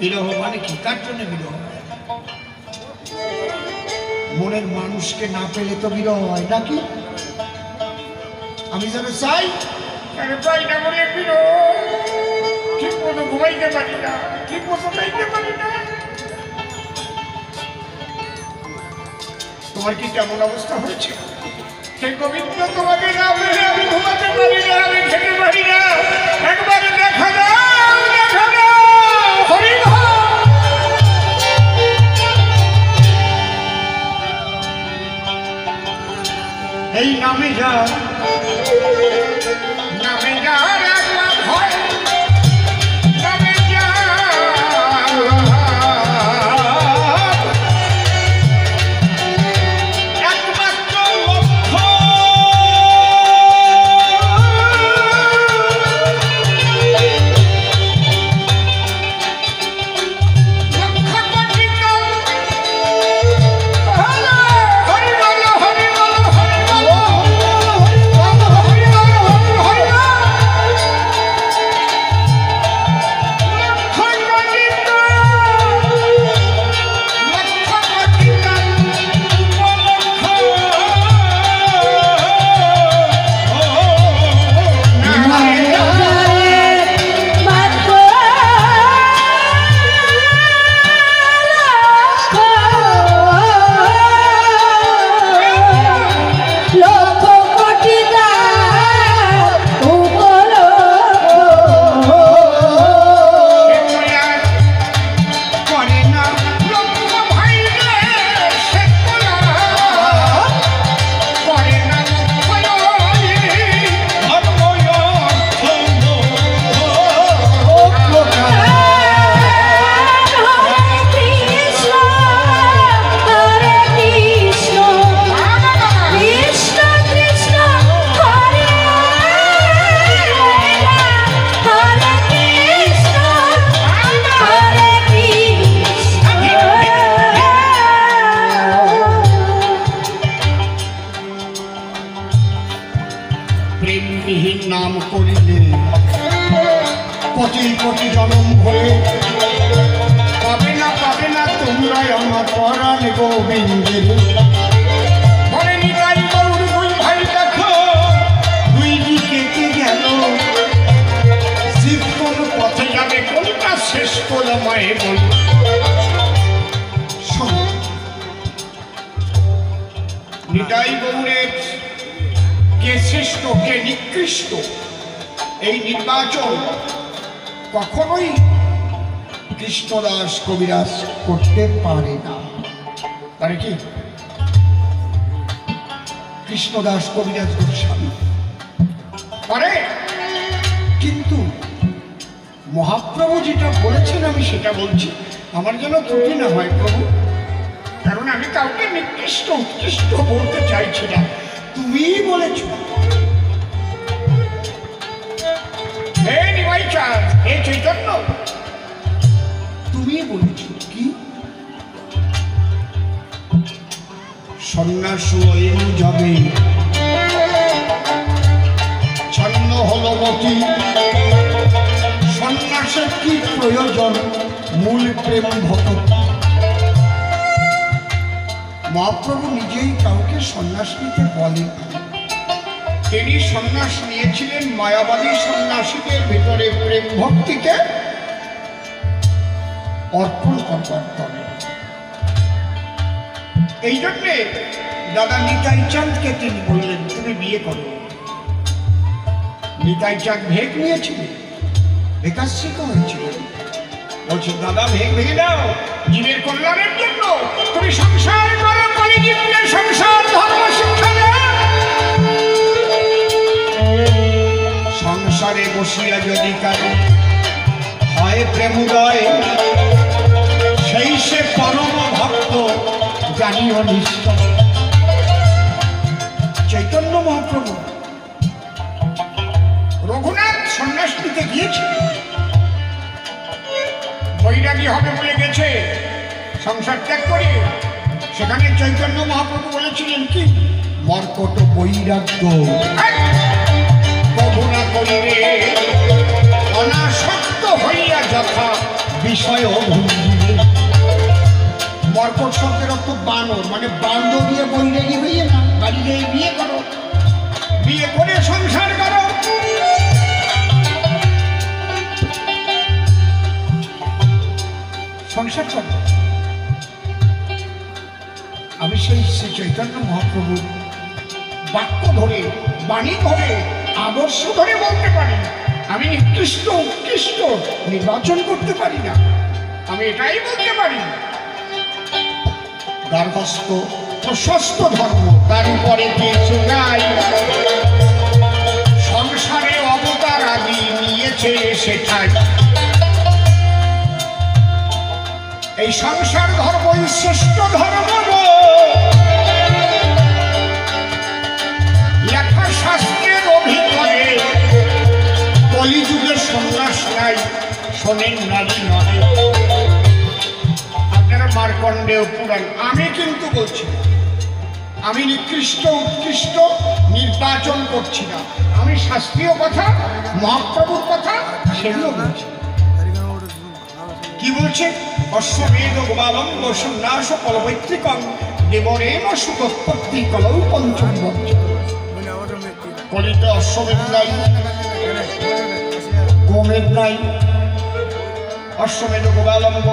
বিরহ মানে কি? কার জন্য বিরহ? মনের মানুষকে না পেলে তো বিরহ হয় নাকি? আমি যেন চাই পাই না বলে বিরহ, ঠিক মতো ঘুমাইতে পারি না, ঠিক মতো খাইতে পারি না। তোমার কি কেমন অবস্থা হয়েছে? সে গোবিন্দ তোমাকে না পেলে আমি ঘুমাতে পারি না, আমি খেতে পারি না। একবারে দেখা দাও, দেখা দাও, হরি এই নামে যা, নামে যার একবার হয়, নামে যা একমাত্র লক্ষ্য। প্রেমবিহীন নাম করিলে কোটি কোটি জনম ভরে পাবে না তোমরাই আমার পরাণ গোবিন্দের। বলে নিতাই গৌর দুই ভাই দেখো, দুই দিকে কে গেল, জীব কোন পথে যাবে, কোনটা শেষ করলো মায়ে বল। নিতাই গৌরের কে শ্রেষ্ঠ কে নিকৃষ্ট এই নির্বাচন কখনোই কৃষ্ণদাস কবিরাজ করতে পারে না। পারে কি? কৃষ্ণদাস কবিরাজ গোস্বামী পারে, কিন্তু মহাপ্রভু যেটা বলেছেন আমি সেটা বলছি, আমার যেন ত্রুটি না হয় প্রভু, কারণ আমি কাউকে নিকৃষ্ট উৎকৃষ্ট বলতে চাইছি না, তুমি বলেছ। হে নিমাই চাঁদ, হে চৈতন্য, তুমি বলেছ কি সন্ন্যাস এনু যাবে, ছন্ন হল মতি, সন্ন্যাসের কি প্রয়োজন, মূল প্রেম ভক্তি। মহাপ্রভু নিজেই কাউকে সন্ন্যাস নিতে বলেন, তিনি সন্ন্যাস নিয়েছিলেন মায়াবাদী সন্ন্যাসীদের ভিতরে প্রেম ভক্তিকে অর্পণ করবার তবে। এই জন্যে দাদা নিতাই চাঁদকে তিনি বললেন তুমি বিয়ে করো। নিতাই চাঁদ ভেগ নিয়েছিলেন, বেকাশ্রিত হয়েছিলেন, বলছে দাদা ভেগ ভেঙে দাও, জীবের কল্যাণের জন্য তুমি সংসার করো, কলিজীবকে সংসার ধর্ম শিক্ষা দাও। সংসারে বসিয়া যদি কারো হয় প্রেমোদয়, সেই সে পরম ভক্ত জানিও নিশ্চয়। চৈতন্য মহাপ্রভু রঘুনাথ সন্ন্যাস নিতে গিয়েছিল, বৈরাগী হবে বলে গেছে, সংসার ত্যাগ করে। সেখানে চৈতন্য মহাপ্রভু বলেছিলেন কি মর্কট বৈরাগ্য প্রভু না করিলে অনাসক্ত হইয়া যথা বিষয় ভঙ্গিরে। মর্কট শব্দের অর্থ বানর, মানে বান্দ দিয়ে বৈরাগী হইয়ে না, বাড়িতে বিয়ে করো, বিয়ে করে সংসার করো। সংসার করবে। আমি সেই শ্রী চৈতন্য মহাপ্রভুর বাক্য ধরে, বাণী ধরে, আদর্শ ধরে বলতে পারি আমি নিকৃষ্ট উৎকৃষ্ট নির্বাচন করতে পারি না। আমি এটাই বলতে পারি গার্হস্থ প্রশস্ত ধর্ম, তার উপরে কিছু নাই। সংসারে অবতার আদি নিয়েছে সেটাই। এই সংসার ধর্মই শ্রেষ্ঠ ধর্ম গো। লেখা শাস্ত্রের অভিনয়ে কলিযুগের সন্ন্যাস নাই, শোনেন নারী নয়। আপনারা মার্কণ্ডেয় পুরাণ, আমি কিন্তু বলছি না আমি নিকৃষ্ট উৎকৃষ্ট নির্বাচন করছি না, আমি শাস্ত্রীয় কথা মহাপ্রভুর কথা সেগুলো বলছি। কি বলছে? অশ্বমেধ গোপালম সন্ন্যাস কলবৈত্রিকং দেবরেম সুতোৎপত্তি কলৌ পঞ্চম বর্জ। কলিতে অশ্বমেধ নাই, গোমেধ নাই, অশ্বমেধ গোপালম্ব